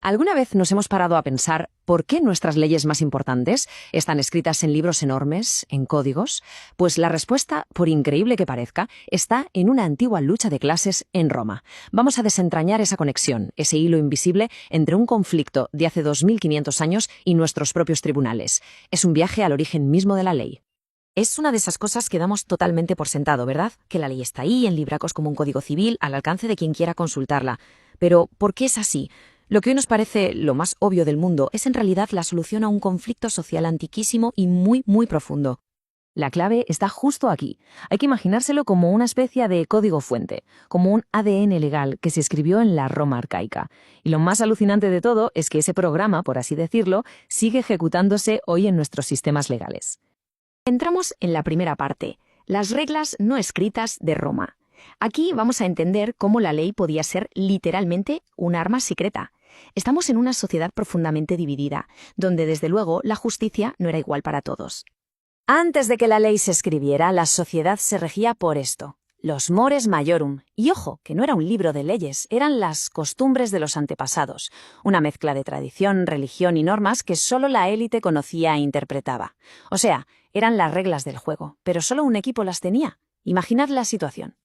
¿Alguna vez nos hemos parado a pensar por qué nuestras leyes más importantes están escritas en libros enormes, en códigos? Pues la respuesta, por increíble que parezca, está en una antigua lucha de clases en Roma. Vamos a desentrañar esa conexión, ese hilo invisible entre un conflicto de hace 2500 años y nuestros propios tribunales. Es un viaje al origen mismo de la ley. Es una de esas cosas que damos totalmente por sentado, ¿verdad? Que la ley está ahí, en libracos como un código civil, al alcance de quien quiera consultarla. Pero, ¿por qué es así? Lo que hoy nos parece lo más obvio del mundo es en realidad la solución a un conflicto social antiquísimo y muy, muy profundo. La clave está justo aquí. Hay que imaginárselo como una especie de código fuente, como un ADN legal que se escribió en la Roma arcaica. Y lo más alucinante de todo es que ese programa, por así decirlo, sigue ejecutándose hoy en nuestros sistemas legales. Entramos en la primera parte, las reglas no escritas de Roma. Aquí vamos a entender cómo la ley podía ser literalmente un arma secreta. Estamos en una sociedad profundamente dividida, donde desde luego la justicia no era igual para todos. Antes de que la ley se escribiera, la sociedad se regía por esto: los mores maiorum. Y ojo, que no era un libro de leyes, eran las costumbres de los antepasados, una mezcla de tradición, religión y normas que solo la élite conocía e interpretaba. O sea, eran las reglas del juego, pero solo un equipo las tenía. Imaginad la situación.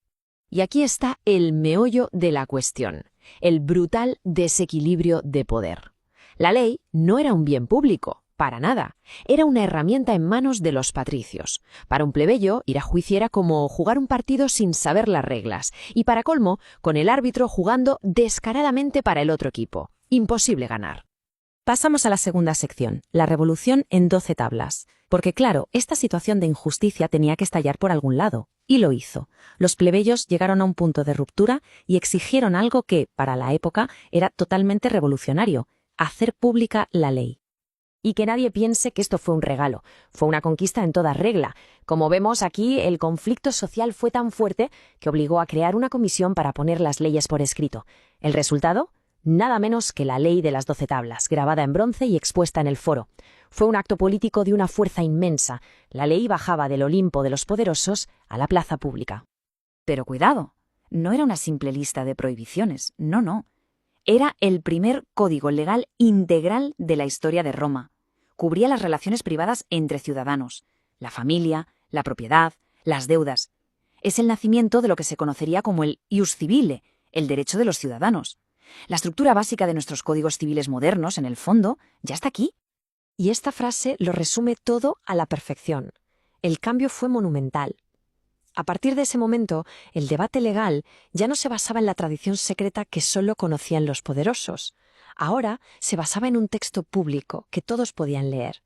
Y aquí está el meollo de la cuestión, el brutal desequilibrio de poder. La ley no era un bien público, para nada. Era una herramienta en manos de los patricios. Para un plebeyo, ir a juicio era como jugar un partido sin saber las reglas. Y para colmo, con el árbitro jugando descaradamente para el otro equipo. Imposible ganar. Pasamos a la segunda sección, la revolución en 12 tablas. Porque claro, esta situación de injusticia tenía que estallar por algún lado. Y lo hizo. Los plebeyos llegaron a un punto de ruptura y exigieron algo que, para la época, era totalmente revolucionario: hacer pública la ley. Y que nadie piense que esto fue un regalo, fue una conquista en toda regla. Como vemos aquí, el conflicto social fue tan fuerte que obligó a crear una comisión para poner las leyes por escrito. ¿El resultado? Nada menos que la ley de las 12 tablas, grabada en bronce y expuesta en el foro. Fue un acto político de una fuerza inmensa. La ley bajaba del Olimpo de los poderosos a la plaza pública. Pero cuidado, no era una simple lista de prohibiciones, no. Era el primer código legal integral de la historia de Roma. Cubría las relaciones privadas entre ciudadanos, la familia, la propiedad, las deudas. Es el nacimiento de lo que se conocería como el ius civile, el derecho de los ciudadanos. La estructura básica de nuestros códigos civiles modernos, en el fondo, ya está aquí. Y esta frase lo resume todo a la perfección. El cambio fue monumental. A partir de ese momento, el debate legal ya no se basaba en la tradición secreta que solo conocían los poderosos. Ahora se basaba en un texto público que todos podían leer.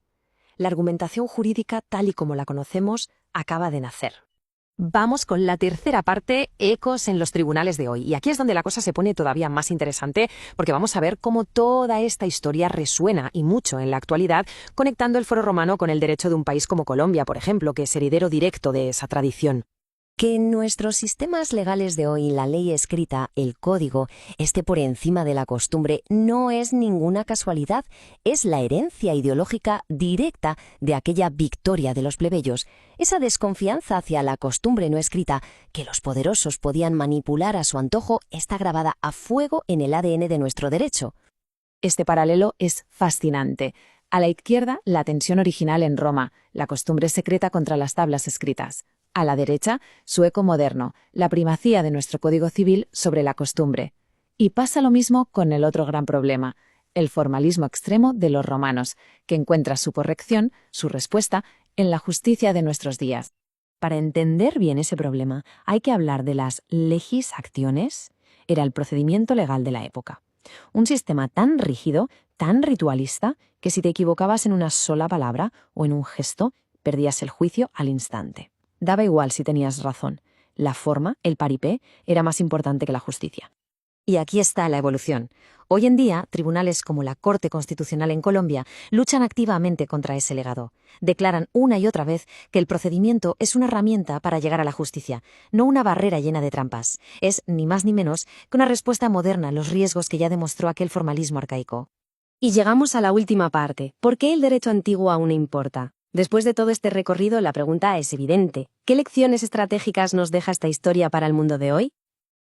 La argumentación jurídica, tal y como la conocemos, acaba de nacer. Vamos con la tercera parte, ecos en los tribunales de hoy. Y aquí es donde la cosa se pone todavía más interesante, porque vamos a ver cómo toda esta historia resuena, y mucho en la actualidad, conectando el foro romano con el derecho de un país como Colombia, por ejemplo, que es heredero directo de esa tradición. Que en nuestros sistemas legales de hoy la ley escrita, el código, esté por encima de la costumbre no es ninguna casualidad, es la herencia ideológica directa de aquella victoria de los plebeyos, esa desconfianza hacia la costumbre no escrita que los poderosos podían manipular a su antojo está grabada a fuego en el ADN de nuestro derecho. Este paralelo es fascinante. A la izquierda, la tensión original en Roma, la costumbre secreta contra las tablas escritas. A la derecha, su eco moderno, la primacía de nuestro Código Civil sobre la costumbre. Y pasa lo mismo con el otro gran problema, el formalismo extremo de los romanos, que encuentra su corrección, su respuesta, en la justicia de nuestros días. Para entender bien ese problema, hay que hablar de las legis actiones. Era el procedimiento legal de la época. Un sistema tan rígido, tan ritualista, que si te equivocabas en una sola palabra o en un gesto, perdías el juicio al instante. Daba igual si tenías razón. La forma, el paripé, era más importante que la justicia. Y aquí está la evolución. Hoy en día, tribunales como la Corte Constitucional en Colombia luchan activamente contra ese legado. Declaran una y otra vez que el procedimiento es una herramienta para llegar a la justicia, no una barrera llena de trampas. Es, ni más ni menos, que una respuesta moderna a los riesgos que ya demostró aquel formalismo arcaico. Y llegamos a la última parte. ¿Por qué el derecho antiguo aún importa? Después de todo este recorrido, la pregunta es evidente. ¿Qué lecciones estratégicas nos deja esta historia para el mundo de hoy?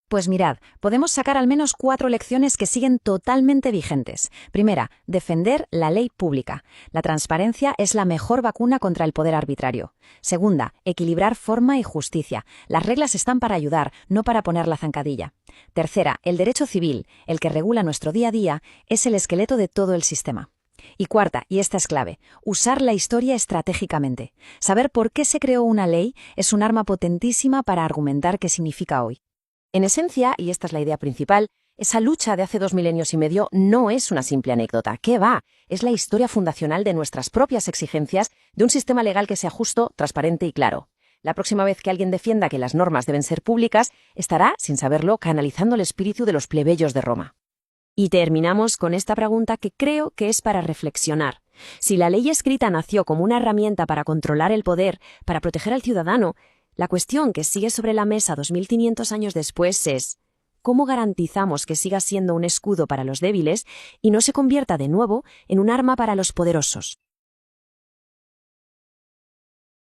Pues mirad, podemos sacar al menos 4 lecciones que siguen totalmente vigentes. Primera, defender la ley pública. La transparencia es la mejor vacuna contra el poder arbitrario. Segunda, equilibrar forma y justicia. Las reglas están para ayudar, no para poner la zancadilla. Tercera, el derecho civil, el que regula nuestro día a día, es el esqueleto de todo el sistema. Y cuarta, y esta es clave, usar la historia estratégicamente. Saber por qué se creó una ley es un arma potentísima para argumentar qué significa hoy. En esencia, y esta es la idea principal, esa lucha de hace 2 milenios y medio no es una simple anécdota. ¿Qué va? Es la historia fundacional de nuestras propias exigencias de un sistema legal que sea justo, transparente y claro. La próxima vez que alguien defienda que las normas deben ser públicas, estará, sin saberlo, canalizando el espíritu de los plebeyos de Roma. Y terminamos con esta pregunta que creo que es para reflexionar. Si la ley escrita nació como una herramienta para controlar el poder, para proteger al ciudadano, la cuestión que sigue sobre la mesa 2500 años después es ¿cómo garantizamos que siga siendo un escudo para los débiles y no se convierta de nuevo en un arma para los poderosos?